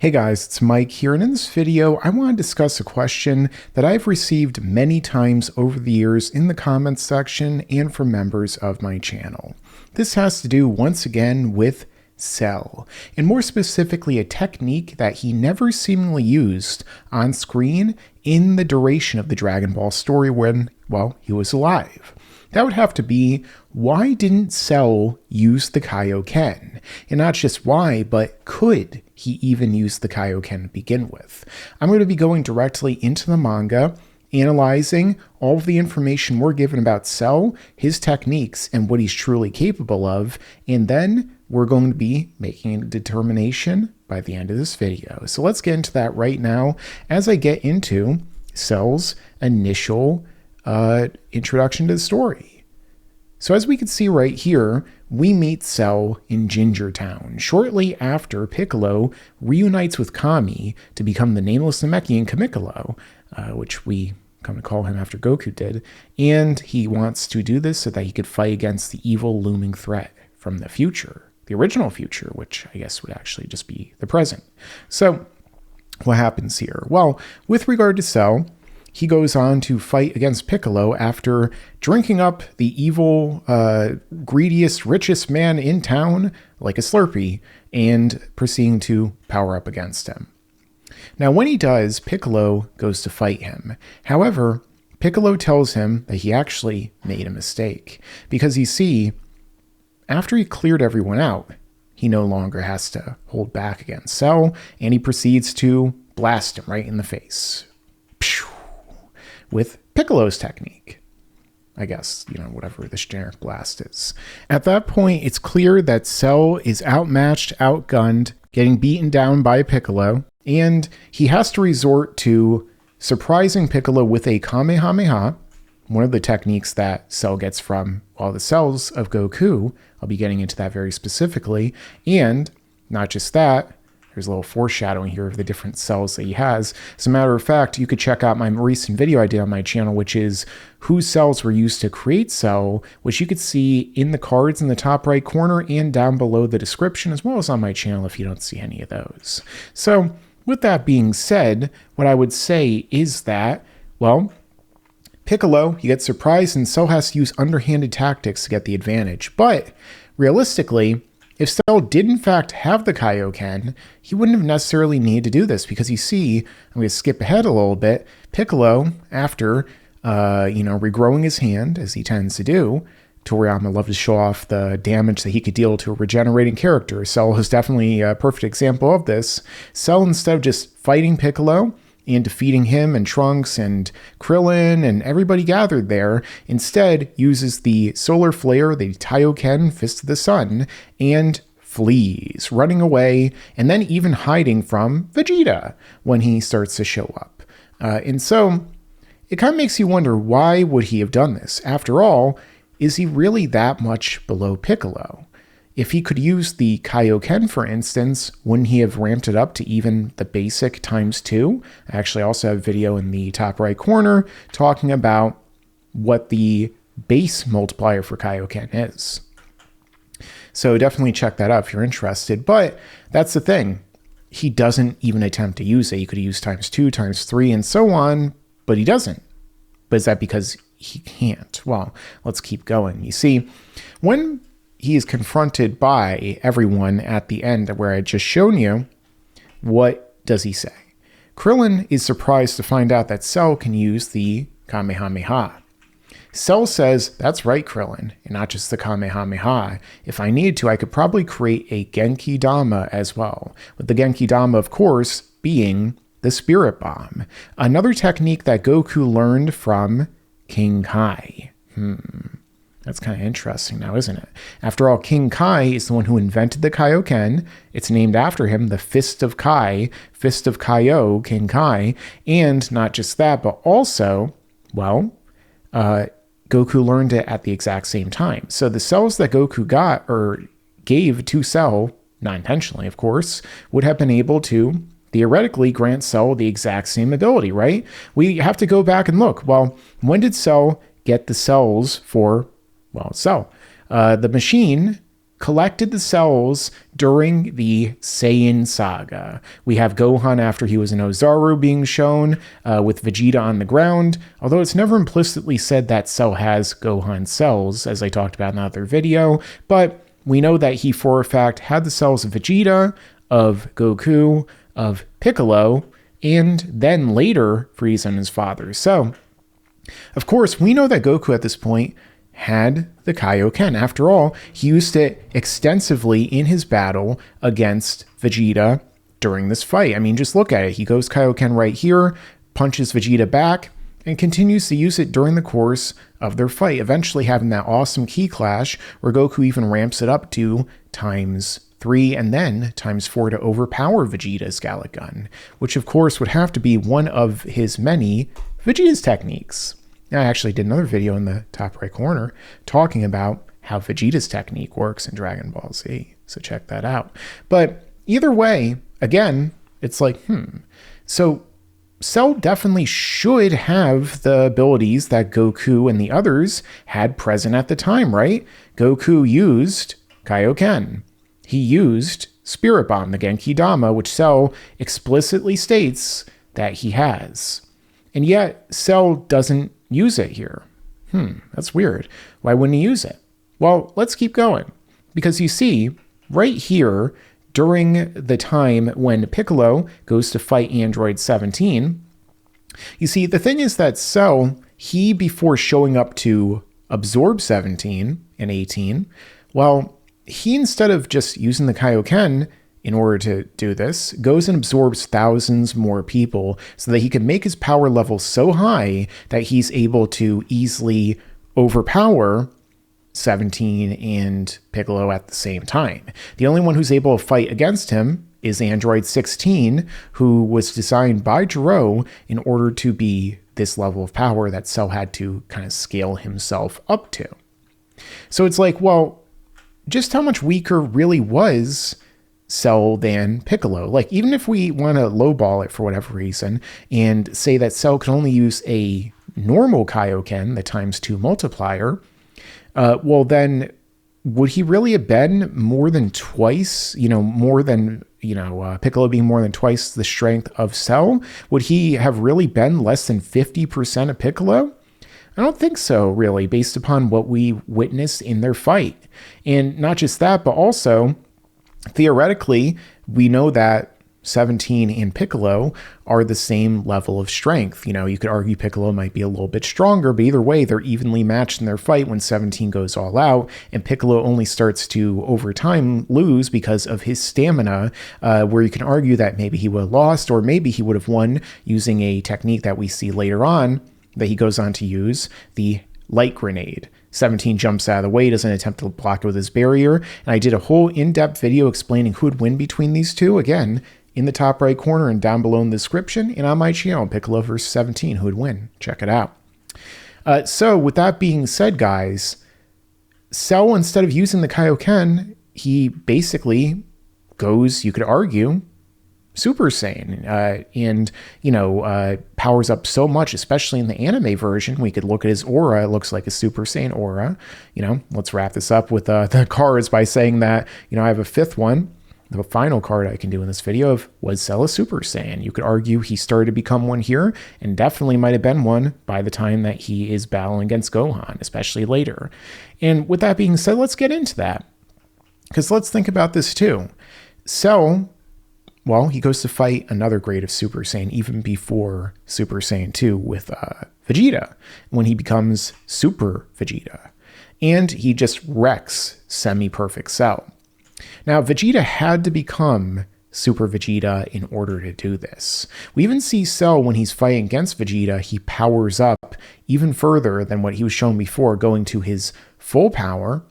Hey guys, it's Mike here, and in this video, I want to discuss a question that I've received many times over the years in the comments section and from members of my channel. This has to do, once again, with Cell, and more specifically, a technique that he never seemingly used on screen in the duration of the Dragon Ball story when, well, he was alive. That would have to be, why didn't Cell use the Kaioken? And not just why, but could he even use the Kaioken to begin with? I'm going to be going directly into the manga, analyzing all of the information we're given about Cell, his techniques, and what he's truly capable of, and then we're going to be making a determination by the end of this video. So let's get into that right now as I get into Cell's initial introduction to the story. So as we can see right here, we meet Cell in Ginger Town shortly after Piccolo reunites with Kami to become the nameless Namekian Kamikolo, which we come to call him after Goku did, and he wants to do this so that he could fight against the evil looming threat from the future, the original future, which I guess would actually just be the present. So what happens here? Well, with regard to Cell, he goes on to fight against Piccolo after drinking up the evil, greediest, richest man in town like a Slurpee and proceeding to power up against him. Now, when he does, Piccolo goes to fight him. However, Piccolo tells him that he actually made a mistake because you see, after he cleared everyone out, he no longer has to hold back against Cell, and he proceeds to blast him right in the face. With Piccolo's technique. I guess, whatever this generic blast is. At that point, it's clear that Cell is outmatched, outgunned, getting beaten down by Piccolo, and he has to resort to surprising Piccolo with a Kamehameha, one of the techniques that Cell gets from all the cells of Goku. I'll be getting into that very specifically. And not just that, there's a little foreshadowing here of the different cells that he has. As a matter of fact, you could check out my recent video I did on my channel, which is whose cells were used to create Cell, which you could see in the cards in the top right corner and down below the description, as well as on my channel if you don't see any of those. So with that being said, what I would say is that, well, Piccolo, he gets surprised and Cell has to use underhanded tactics to get the advantage. But realistically, if Cell did in fact have the Kaioken, he wouldn't have necessarily needed to do this because you see, I'm going to skip ahead a little bit, Piccolo, after, regrowing his hand, as he tends to do, Toriyama loved to show off the damage that he could deal to a regenerating character. Cell is definitely a perfect example of this. Cell, instead of just fighting Piccolo and defeating him and Trunks and Krillin and everybody gathered there, instead uses the Solar Flare, the Kaioken, Fist of the Sun, and flees, running away, and then even hiding from Vegeta when he starts to show up. And so it kind of makes you wonder, why would he have done this? After all, is he really that much below Piccolo? If he could use the Kaioken, for instance, wouldn't he have ramped it up to even the basic ×2? I actually also have a video in the top right corner talking about what the base multiplier for Kaioken is. So definitely check that out if you're interested. But that's the thing. He doesn't even attempt to use it. He could use ×2, ×3, and so on, but he doesn't. But is that because he can't? Well, let's keep going. You see, when he is confronted by everyone at the end where I had just shown you, what does he say? Krillin is surprised to find out that Cell can use the Kamehameha. Cell says, that's right, Krillin, and not just the Kamehameha. If I needed to, I could probably create a Genki Dama as well, with the Genki Dama, of course, being the Spirit Bomb, another technique that Goku learned from King Kai. That's kind of interesting now, isn't it? After all, King Kai is the one who invented the Kaioken. It's named after him, the Fist of Kai, Fist of Kaio, King Kai. And not just that, but also, well, Goku learned it at the exact same time. So the cells that Goku got, or gave to Cell, not intentionally, of course, would have been able to theoretically grant Cell the exact same ability, right? We have to go back and look. Well, when did Cell get the cells for, well, Cell? The machine collected the cells during the Saiyan saga. We have Gohan after he was in Ozaru being shown with Vegeta on the ground, although it's never implicitly said that Cell has Gohan cells, as I talked about in another video, but we know that he for a fact had the cells of Vegeta, of Goku, of Piccolo, and then later Frieza and his father. So, of course, we know that Goku at this point had the Kaioken. After all, he used it extensively in his battle against Vegeta during this fight. I mean, just look at it. He goes Kaioken right here, punches Vegeta back, and continues to use it during the course of their fight, eventually having that awesome Ki clash where Goku even ramps it up to ×3 and then ×4 to overpower Vegeta's Gallic Gun, which of course would have to be one of his many Vegeta's techniques. I actually did another video in the top right corner talking about how Vegeta's technique works in Dragon Ball Z, so check that out. But either way, again, it's like, so Cell definitely should have the abilities that Goku and the others had present at the time, right? Goku used Kaioken. He used Spirit Bomb, the Genki Dama, which Cell explicitly states that he has. And yet, Cell doesn't use it here. That's weird. Why wouldn't he use it? Well, let's keep going. Because you see, right here, during the time when Piccolo goes to fight Android 17, you see, the thing is that Cell, he, before showing up to absorb 17 and 18, well, he, instead of just using the Kaioken in order to do this, goes and absorbs thousands more people so that he can make his power level so high that he's able to easily overpower 17 and Piccolo at the same time. The only one who's able to fight against him is Android 16, who was designed by Gero in order to be this level of power that Cell had to kind of scale himself up to. So it's like, well, just how much weaker really was Cell than Piccolo? Like, even if we want to lowball it for whatever reason and say that Cell can only use a normal Kaioken, the ×2 multiplier, well then, would he really have been more than twice, more than, Piccolo being more than twice the strength of Cell? Would he have really been less than 50% of Piccolo? I don't think so, really, based upon what we witnessed in their fight. And not just that, but also, theoretically, we know that 17 and Piccolo are the same level of strength. You could argue Piccolo might be a little bit stronger, but either way, they're evenly matched in their fight when 17 goes all out, and Piccolo only starts to, over time, lose because of his stamina, where you can argue that maybe he would have lost, or maybe he would have won using a technique that we see later on that he goes on to use, the light grenade. 17 jumps out of the way, doesn't attempt to block it with his barrier, and I did a whole in-depth video explaining who would win between these two, again, in the top right corner and down below in the description, and on my channel, Piccolo vs. 17, who would win. Check it out. So with that being said, guys, Cell, instead of using the Kaioken, he basically goes, you could argue, Super Saiyan, and powers up so much, especially in the anime version. We could look at his aura. It looks like a Super Saiyan aura. Let's wrap this up with the cards by saying that, I have a fifth one. The final card I can do in this video of, was Cell a Super Saiyan? You could argue he started to become one here, and definitely might have been one by the time that he is battling against Gohan, especially later. And with that being said, let's get into that. Because let's think about this too. Cell, well, he goes to fight another grade of Super Saiyan even before Super Saiyan 2 with Vegeta, when he becomes Super Vegeta. And he just wrecks semi-perfect Cell. Now, Vegeta had to become Super Vegeta in order to do this. We even see Cell, when he's fighting against Vegeta, he powers up even further than what he was shown before, going to his full power.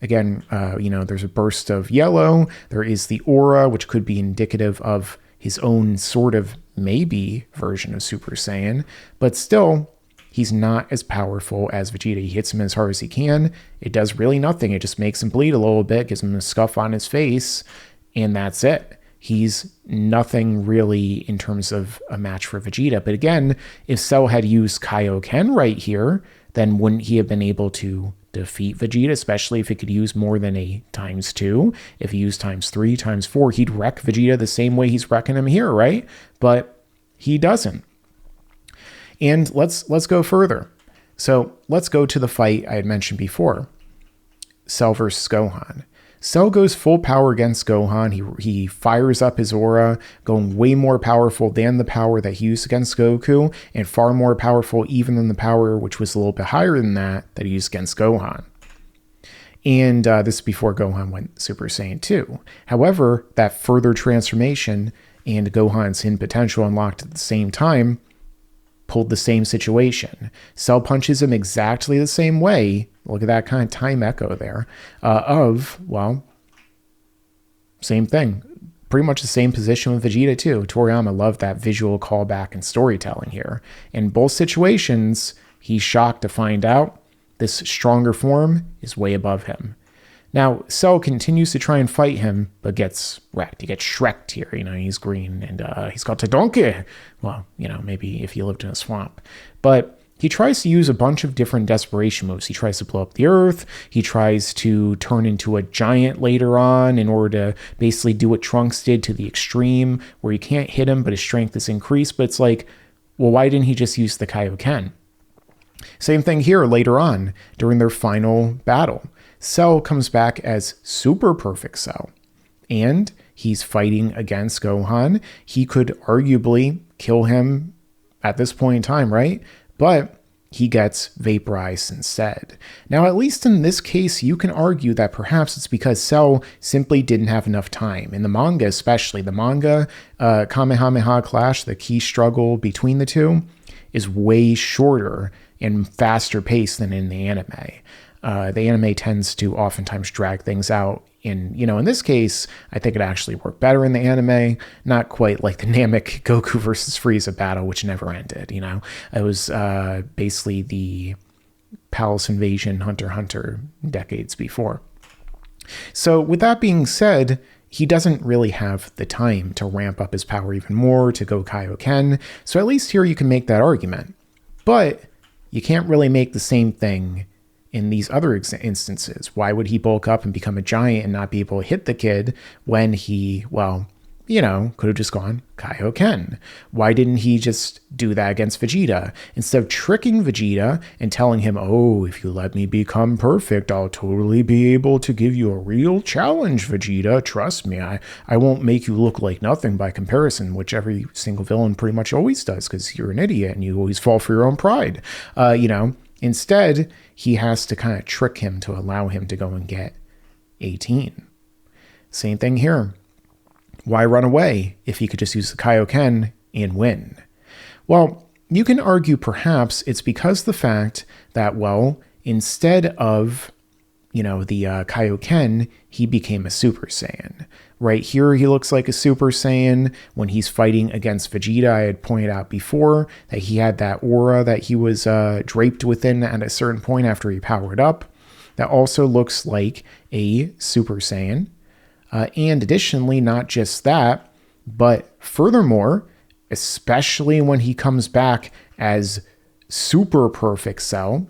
Again, there's a burst of yellow. There is the aura, which could be indicative of his own sort of maybe version of Super Saiyan. But still, he's not as powerful as Vegeta. He hits him as hard as he can. It does really nothing. It just makes him bleed a little bit, gives him a scuff on his face, and that's it. He's nothing really in terms of a match for Vegeta. But again, if Cell had used Kaioken right here, then wouldn't he have been able to defeat Vegeta, especially if he could use more than a ×2? If he used ×3, ×4, he'd wreck Vegeta the same way he's wrecking him here, right? But he doesn't. And let's go further. So let's go to the fight I had mentioned before. Cell versus Gohan. Cell goes full power against Gohan. He fires up his aura, going way more powerful than the power that he used against Goku, and far more powerful even than the power, which was a little bit higher than that he used against Gohan. And this is before Gohan went Super Saiyan 2. However, that further transformation and Gohan's hidden potential unlocked at the same time pulled the same situation. Cell punches him exactly the same way. Look at that kind of time echo there same thing. Pretty much the same position with Vegeta too. Toriyama loved that visual callback and storytelling here. In both situations, he's shocked to find out this stronger form is way above him. Now, Cell continues to try and fight him, but gets wrecked. He gets Shrek'd here. He's green, and he's called Donkey. Well, maybe if you lived in a swamp. But he tries to use a bunch of different desperation moves. He tries to blow up the earth. He tries to turn into a giant later on in order to basically do what Trunks did to the extreme, where you can't hit him, but his strength is increased. But it's like, well, why didn't he just use the Kaioken? Same thing here later on during their final battle. Cell comes back as Super Perfect Cell, and he's fighting against Gohan. He could arguably kill him at this point in time, right? But he gets vaporized instead. Now, at least in this case, you can argue that perhaps it's because Cell simply didn't have enough time. In the manga especially, the manga Kamehameha Clash, the key struggle between the two, is way shorter and faster paced than in the anime. The anime tends to oftentimes drag things out. In this case, I think it actually worked better in the anime. Not quite like the Namek Goku versus Frieza battle, which never ended. It was basically the Palace Invasion Hunter x Hunter decades before. So with that being said, he doesn't really have the time to ramp up his power even more, to go Kaioken. So at least here you can make that argument. But you can't really make the same thing in these other instances. Why would he bulk up and become a giant and not be able to hit the kid when he, could have just gone Kaioken? Why didn't he just do that against Vegeta? Instead of tricking Vegeta and telling him, oh, if you let me become perfect, I'll totally be able to give you a real challenge, Vegeta. Trust me, I won't make you look like nothing by comparison, which every single villain pretty much always does because you're an idiot and you always fall for your own pride. Instead, he has to kind of trick him to allow him to go and get 18. Same thing here. Why run away if he could just use the Kaioken and win? Well, you can argue perhaps it's because the fact that, instead of, the Kaioken, he became a Super Saiyan. Right here, he looks like a Super Saiyan. When he's fighting against Vegeta, I had pointed out before that he had that aura that he was draped within at a certain point after he powered up. That also looks like a Super Saiyan. And additionally, not just that, but furthermore, especially when he comes back as Super Perfect Cell,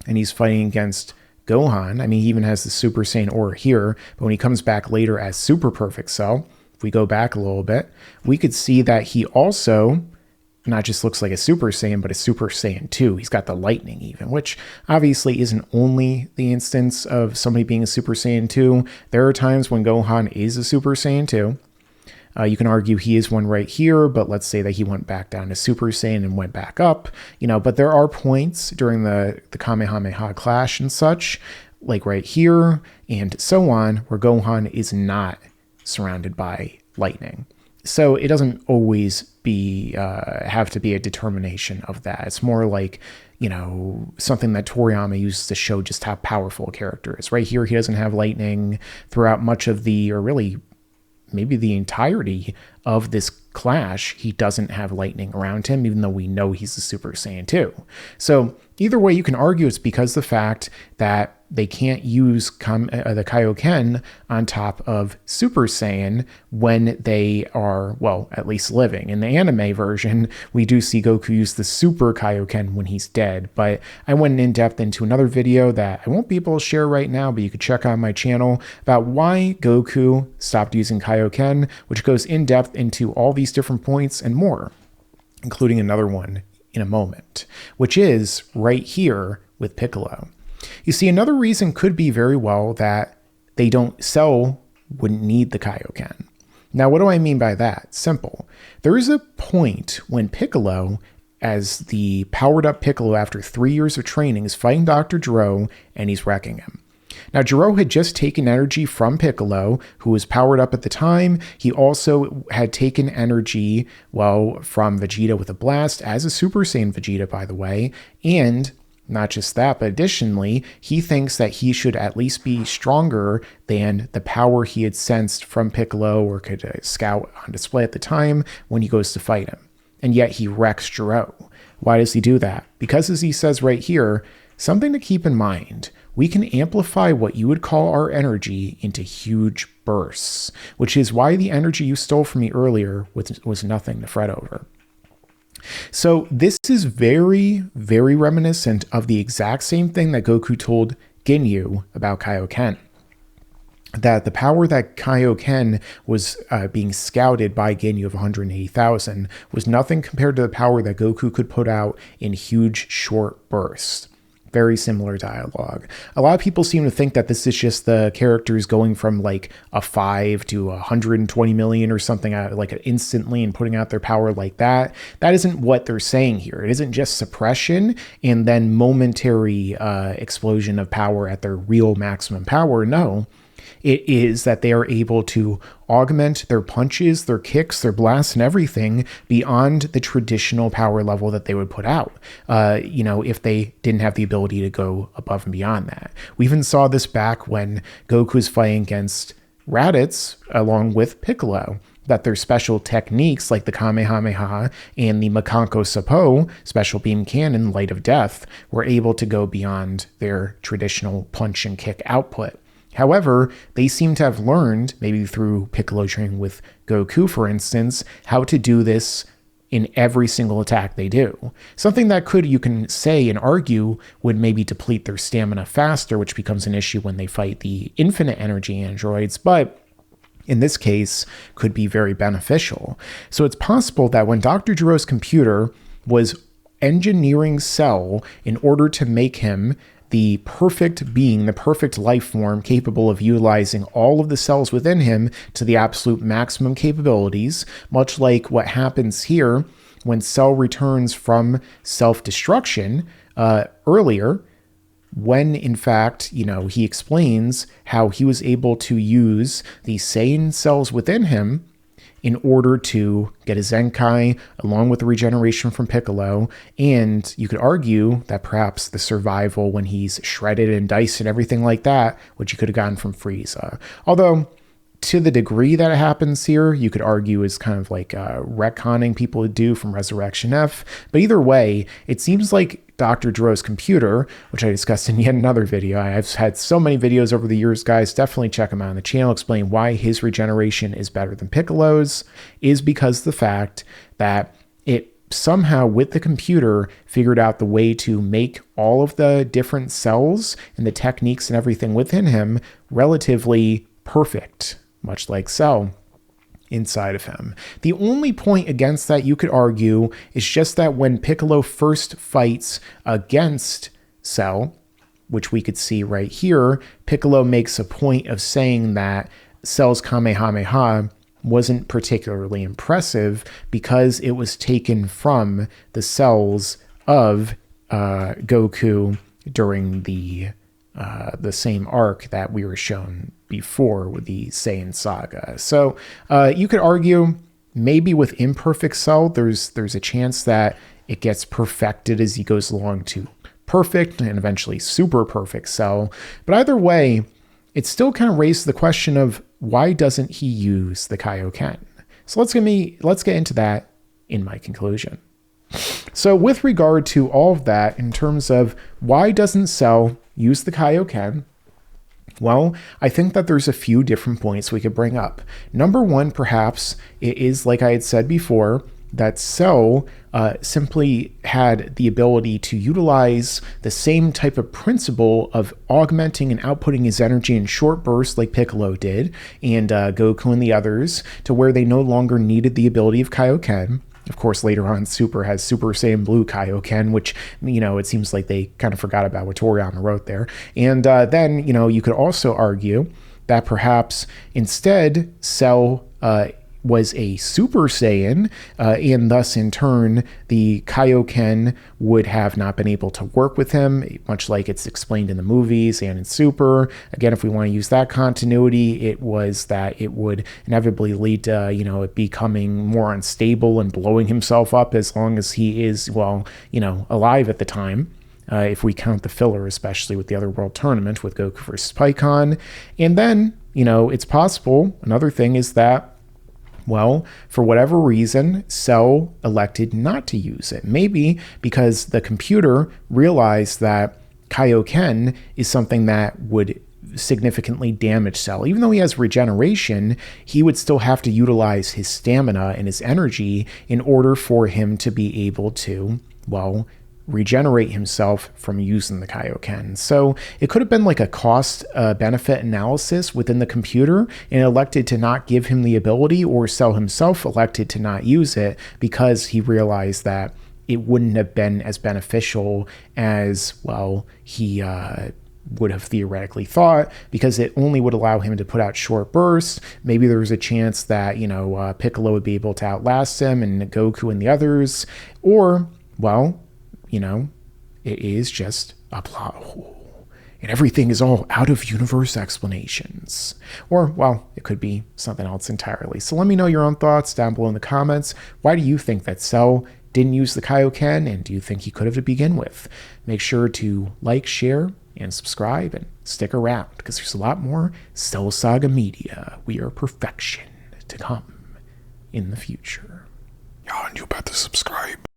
and he's fighting against Gohan. I mean, he even has the Super Saiyan aura here, but when he comes back later as Super Perfect Cell, if we go back a little bit, we could see that he also not just looks like a Super Saiyan, but a Super Saiyan 2. He's got the lightning even, which obviously isn't only the instance of somebody being a Super Saiyan 2. There are times when Gohan is a Super Saiyan 2. You can argue he is one right here, but let's say that he went back down to Super Saiyan and went back up, but there are points during the Kamehameha Clash and such, like right here and so on, where Gohan is not surrounded by lightning. So it doesn't always have to be a determination of that. It's more like, something that Toriyama uses to show just how powerful a character is. Right here, he doesn't have lightning throughout much of maybe the entirety of this clash. He doesn't have lightning around him, even though we know he's a Super Saiyan 2. So either way, you can argue it's because the fact that they can't use the Kaioken on top of Super Saiyan when they are, well, at least living. In the anime version, we do see Goku use the Super Kaioken when he's dead, but I went in depth into another video that I won't be able to share right now, but you could check out my channel about why Goku stopped using Kaioken, which goes in depth into all these different points and more, including another one in a moment, which is right here with Piccolo. You see, another reason could be very well that Cell wouldn't need the Kaioken. Now, what do I mean by that? Simple. There is a point when Piccolo, as the powered up Piccolo after 3 years of training, is fighting Dr. Gero and he's wrecking him. Now, Gero had just taken energy from Piccolo, who was powered up at the time. He also had taken energy, well, from Vegeta with a blast, as a Super Saiyan Vegeta, by the way. And not just that, but additionally, he thinks that he should at least be stronger than the power he had sensed from Piccolo or could scout on display at the time when he goes to fight him. And yet he wrecks Gero. Why does he do that? Because, as he says right here, something to keep in mind, we can amplify what you would call our energy into huge bursts, which is why the energy you stole from me earlier was nothing to fret over. So this is very, very reminiscent of the exact same thing that Goku told Ginyu about Kaioken. That the power that Kaioken was being scouted by Ginyu of 180,000 was nothing compared to the power that Goku could put out in huge, short bursts. Very similar dialogue. A lot of people seem to think that this is just the characters going from like a 5 to 120 million or something like instantly and putting out their power like that. That isn't what they're saying here. It isn't just suppression and then momentary explosion of power at their real maximum power. No. It is that they are able to augment their punches, their kicks, their blasts, and everything beyond the traditional power level that they would put out, if they didn't have the ability to go above and beyond that. We even saw this back when Goku was fighting against Raditz along with Piccolo, that their special techniques like the Kamehameha and the Makanko Sapo, special beam cannon, Light of Death, were able to go beyond their traditional punch and kick output. However, they seem to have learned, maybe through Piccolo training with Goku, for instance, how to do this in every single attack they do. Something that you can say and argue, would maybe deplete their stamina faster, which becomes an issue when they fight the infinite energy androids, but in this case, could be very beneficial. So it's possible that when Dr. Gero's computer was engineering Cell in order to make him the perfect being, the perfect life form capable of utilizing all of the cells within him to the absolute maximum capabilities, much like what happens here when Cell returns from self-destruction earlier, when in fact, he explains how he was able to use the Saiyan cells within him in order to get a Zenkai along with the regeneration from Piccolo. And you could argue that perhaps the survival when he's shredded and diced and everything like that, which you could have gotten from Frieza. Although, to the degree that it happens here, you could argue is kind of like retconning people would do from Resurrection F. But either way, it seems like Dr. Gero's computer, which I discussed in yet another video. I've had so many videos over the years, guys. Definitely check them out on the channel, explain why his regeneration is better than Piccolo's, is because the fact that it somehow, with the computer, figured out the way to make all of the different cells and the techniques and everything within him relatively perfect, much like Cell inside of him. The only point against that, you could argue, is just that when Piccolo first fights against Cell, which we could see right here, Piccolo makes a point of saying that Cell's Kamehameha wasn't particularly impressive because it was taken from the cells of Goku during the same arc that we were shown before with the Saiyan saga. So you could argue maybe with imperfect Cell, there's a chance that it gets perfected as he goes along to perfect and eventually super perfect Cell. But either way, it still kind of raises the question of why doesn't he use the Kaioken? So let's get into that in my conclusion. So with regard to all of that, in terms of why doesn't Cell use the Kaioken? Well, I think that there's a few different points we could bring up. Number one, perhaps, it is, like I had said before, that Cell simply had the ability to utilize the same type of principle of augmenting and outputting his energy in short bursts like Piccolo did, and Goku and the others, to where they no longer needed the ability of Kaioken. Of course, later on, Super has Super Saiyan Blue Kaioken, which, it seems like they kind of forgot about what Toriyama wrote there. And then, you could also argue that perhaps instead Cell was a Super Saiyan, and thus in turn the Kaioken would have not been able to work with him, much like it's explained in the movies and in Super. Again, if we want to use that continuity, it was that it would inevitably lead to, it becoming more unstable and blowing himself up as long as he is, alive at the time. If we count the filler, especially with the Otherworld tournament with Goku versus Pikkon. And then, it's possible, another thing is that, for whatever reason, Cell elected not to use it. Maybe because the computer realized that Kaioken is something that would significantly damage Cell. Even though he has regeneration, he would still have to utilize his stamina and his energy in order for him to be able to, regenerate himself from using the Kaioken. So it could have been like a cost benefit analysis within the computer, and elected to not give him the ability, or Cell himself elected to not use it because he realized that it wouldn't have been as beneficial as, he would have theoretically thought, because it only would allow him to put out short bursts. Maybe there was a chance that, Piccolo would be able to outlast him and Goku and the others, or, it is just a plot hole, and everything is all out-of-universe explanations. Or, it could be something else entirely. So let me know your own thoughts down below in the comments. Why do you think that Cell didn't use the Kaioken, and do you think he could have to begin with? Make sure to like, share, and subscribe, and stick around, because there's a lot more Cell Saga media. We are perfection to come in the future. Ja, and you